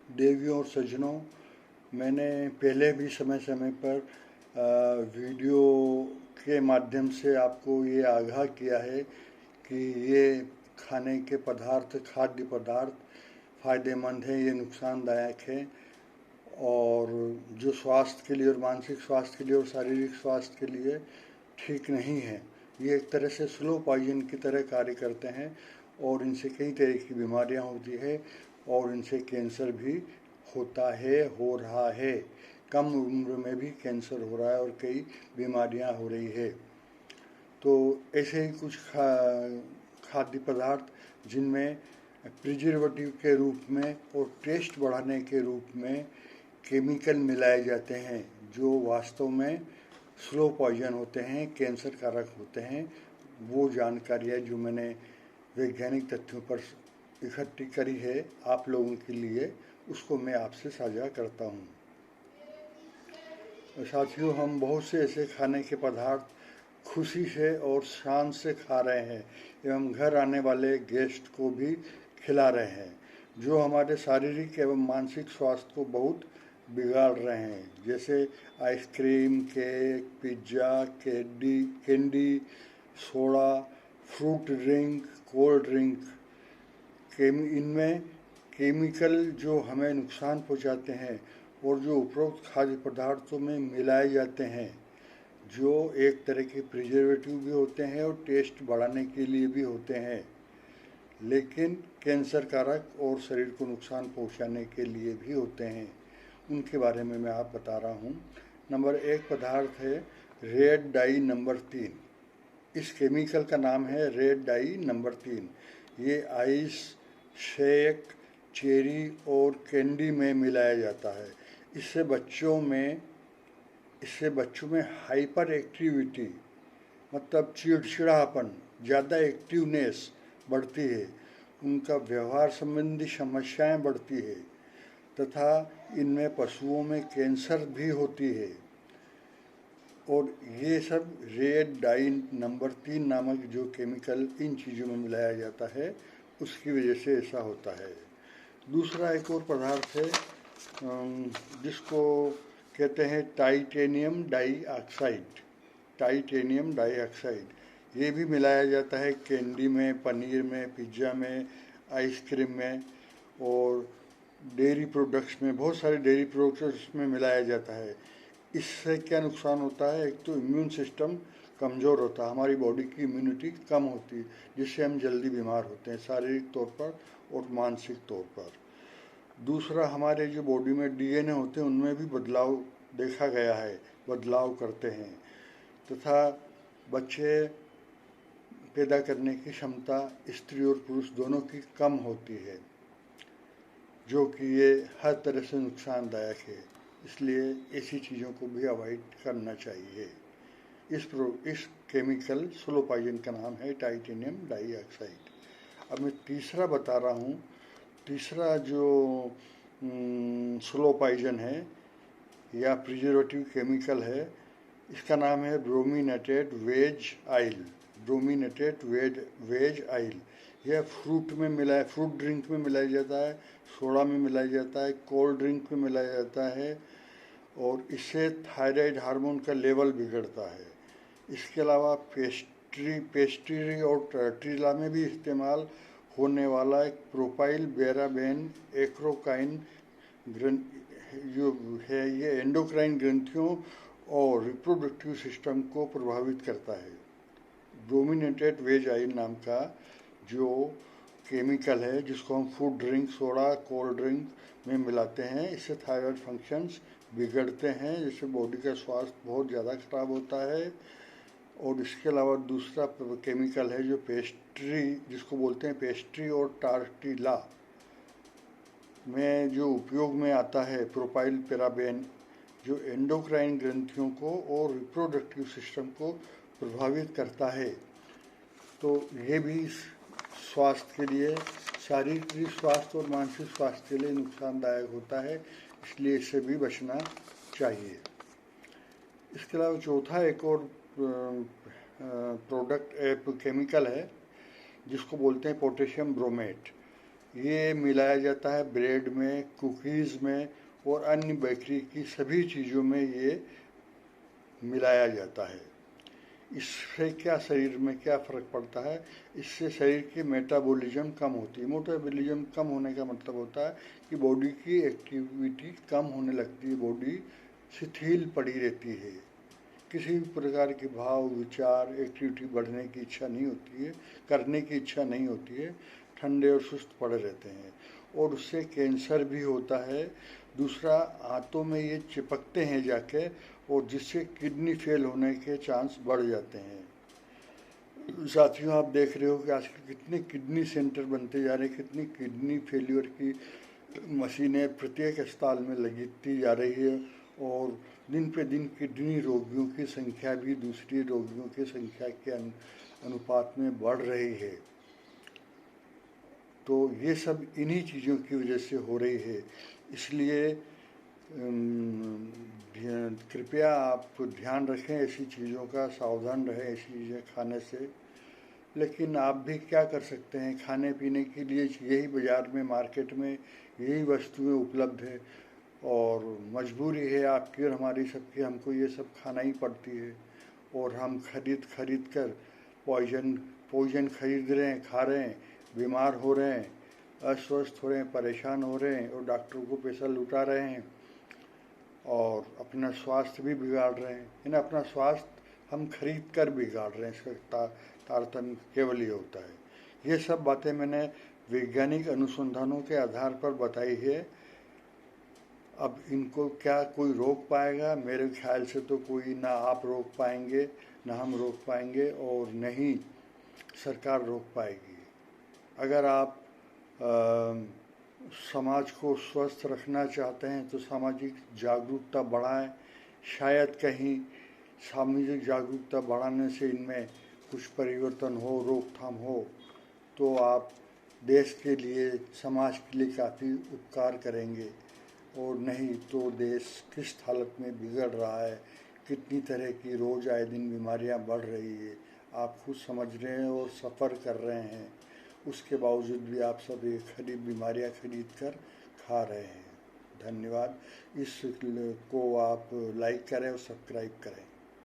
देवियों और सज्जनों, मैंने पहले भी समय समय पर वीडियो के माध्यम से आपको ये आगाह किया है कि ये खाने के पदार्थ, खाद्य पदार्थ फ़ायदेमंद हैं, ये नुकसानदायक हैं और जो स्वास्थ्य के लिए और मानसिक स्वास्थ्य के लिए और शारीरिक स्वास्थ्य के लिए ठीक नहीं है। ये एक तरह से स्लो पॉइजन की तरह कार्य करते हैं और इनसे कई तरह की बीमारियां होती है और इनसे कैंसर भी होता है, हो रहा है। कम उम्र में भी कैंसर हो रहा है और कई बीमारियां हो रही है। तो ऐसे ही कुछ खाद्य पदार्थ जिनमें प्रिजर्वेटिव के रूप में और टेस्ट बढ़ाने के रूप में केमिकल मिलाए जाते हैं, जो वास्तव में स्लो पॉइजन होते हैं, कैंसर कारक होते हैं। वो जानकारियाँ जो मैंने वैज्ञानिक तथ्यों पर इकट्ठी करी है आप लोगों के लिए, उसको मैं आपसे साझा करता हूँ। साथियों, हम बहुत से ऐसे खाने के पदार्थ खुशी से और शान से खा रहे हैं एवं घर आने वाले गेस्ट को भी खिला रहे हैं, जो हमारे शारीरिक एवं मानसिक स्वास्थ्य को बहुत बिगाड़ रहे हैं। जैसे ice cream, cake, pizza, candy, soda, fruit drink, cold drink, इनमें केमिकल जो हमें नुकसान पहुंचाते हैं और जो उपरोक्त खाद्य पदार्थों में मिलाए जाते हैं, जो एक तरह के प्रिजर्वेटिव भी होते हैं और टेस्ट बढ़ाने के लिए भी होते हैं, लेकिन कैंसर कारक और शरीर को नुकसान पहुंचाने के लिए भी होते हैं। उनके बारे में मैं आप बता रहा हूँ। नंबर 1 पदार्थ है रेड डाई नंबर 3। इस केमिकल का नाम है रेड डाई नंबर 3। ये आइस, शेक, चेरी और कैंडी में मिलाया जाता है। इससे बच्चों में हाइपर एक्टिविटी, मतलब चिड़चिड़ापन, ज़्यादा एक्टिवनेस बढ़ती है, उनका व्यवहार संबंधी समस्याएं बढ़ती है तथा इनमें पशुओं में कैंसर भी होती है। और ये सब रेड डाई नंबर 3 नामक जो केमिकल इन चीज़ों में मिलाया जाता है, उसकी वजह से ऐसा होता है। दूसरा एक और पदार्थ है जिसको कहते हैं टाइटेनियम डाइऑक्साइड। टाइटेनियम डाइऑक्साइड ये भी मिलाया जाता है कैंडी में, पनीर में, पिज्ज़ा में, आइसक्रीम में और डेयरी प्रोडक्ट्स में, बहुत सारे डेयरी प्रोडक्ट्स में मिलाया जाता है। इससे क्या नुकसान होता है? एक तो इम्यून सिस्टम कमज़ोर होता है, हमारी बॉडी की इम्यूनिटी कम होती है, जिससे हम जल्दी बीमार होते हैं शारीरिक तौर पर और मानसिक तौर पर। दूसरा, हमारे जो बॉडी में डीएनए होते हैं उनमें भी बदलाव देखा गया है, बदलाव करते हैं तथा बच्चे पैदा करने की क्षमता स्त्री और पुरुष दोनों की कम होती है, जो कि ये हर तरह से नुकसानदायक है। इसलिए ऐसी चीज़ों को भी अवॉइड करना चाहिए। इस केमिकल स्लो पॉइजन का नाम है टाइटेनियम डाइऑक्साइड। अब मैं तीसरा बता रहा हूँ। तीसरा जो स्लो पॉइजन है या प्रिजर्वेटिव केमिकल है, इसका नाम है brominated veg oil. Brominated veg oil यह फ्रूट ड्रिंक में मिलाया जाता है, सोडा में मिलाया जाता है, कोल्ड ड्रिंक में मिलाया जाता है और इससे थायराइड हार्मोन का लेवल बिगड़ता है। इसके अलावा पेस्ट्री और टर्टीला में भी इस्तेमाल होने वाला एक प्रोपाइल बेराबेन एक्रोकाइन जो है, ये एंडोक्राइन ग्रंथियों और रिप्रोडक्टिव सिस्टम को प्रभावित करता है। ब्रोमिनेटेड वेज ऑयल नाम का जो केमिकल है, जिसको हम food drink, soda, cold drink में मिलाते हैं, इससे थायराइड फंक्शंस बिगड़ते हैं, जिससे बॉडी का स्वास्थ्य बहुत ज़्यादा खराब होता है। और इसके अलावा दूसरा केमिकल है जो जिसको बोलते हैं पेस्ट्री और टार्टीला में जो उपयोग में आता है, प्रोपाइल पेराबेन, जो एंडोक्राइन ग्रंथियों को और रिप्रोडक्टिव सिस्टम को प्रभावित करता है। तो ये भी स्वास्थ्य के लिए, शारीरिक स्वास्थ्य और मानसिक स्वास्थ्य के लिए नुकसानदायक होता है, इसलिए इससे भी बचना चाहिए। इसके अलावा चौथा एक और केमिकल है जिसको बोलते हैं पोटेशियम ब्रोमेट। ये मिलाया जाता है ब्रेड में, कुकीज़ में और अन्य बेकरी की सभी चीज़ों में ये मिलाया जाता है। इससे क्या शरीर में क्या फ़र्क पड़ता है? इससे शरीर की मेटाबॉलिज्म कम होती है। मेटाबॉलिज्म कम होने का मतलब होता है कि बॉडी की एक्टिविटी कम होने लगती है, बॉडी शिथिल पड़ी रहती है, किसी भी प्रकार के भाव, विचार, एक्टिविटी बढ़ने की इच्छा नहीं होती है, करने की इच्छा नहीं होती है, ठंडे और सुस्त पड़े रहते हैं और उससे कैंसर भी होता है। दूसरा, आंतों में ये चिपकते हैं जाके और जिससे किडनी फेल होने के चांस बढ़ जाते हैं। साथियों, आप देख रहे हो कि आजकल कितने किडनी सेंटर बनते जा रहे हैं, कितनी किडनी फेल्योर की मशीनें प्रत्येक अस्पताल में लगती जा रही है और दिन पे दिन किडनी रोगियों की संख्या भी दूसरी रोगियों की संख्या के अनुपात में बढ़ रही है। तो ये सब इन्हीं चीज़ों की वजह से हो रही है। इसलिए कृपया आप ध्यान रखें ऐसी चीज़ों का, सावधान रहें ऐसी चीज़ें खाने से। लेकिन आप भी क्या कर सकते हैं, खाने पीने के लिए यही बाज़ार में, मार्केट में यही वस्तुएं उपलब्ध है और मजबूरी है आपकी और हमारी सबकी, हमको ये सब खाना ही पड़ती है और हम खरीद कर पॉइजन खरीद रहे हैं, खा रहे हैं, बीमार हो रहे हैं, अस्वस्थ हो रहे हैं, परेशान हो रहे हैं और डॉक्टरों को पैसा लुटा रहे हैं और अपना स्वास्थ्य भी बिगाड़ रहे हैं। यानी अपना स्वास्थ्य हम खरीद कर बिगाड़ रहे हैं, इसका तारतम्य केवल ये होता है। ये सब बातें मैंने वैज्ञानिक अनुसंधानों के आधार पर बताई है। अब इनको क्या कोई रोक पाएगा? मेरे ख्याल से तो कोई, ना आप रोक पाएंगे, ना हम रोक पाएंगे और न ही सरकार रोक पाएगी। अगर आप समाज को स्वस्थ रखना चाहते हैं तो सामाजिक जागरूकता बढ़ाएं। शायद कहीं सामाजिक जागरूकता बढ़ाने से इनमें कुछ परिवर्तन हो, रोकथाम हो, तो आप देश के लिए, समाज के लिए काफ़ी उपकार करेंगे। और नहीं तो देश किस हालत में बिगड़ रहा है, कितनी तरह की रोज़ आए दिन बीमारियां बढ़ रही है, आप खुद समझ रहे हैं और सफ़र कर रहे हैं। उसके बावजूद भी आप सब ये बीमारियां खरीद कर खा रहे हैं। धन्यवाद। इस को आप लाइक करें और सब्सक्राइब करें।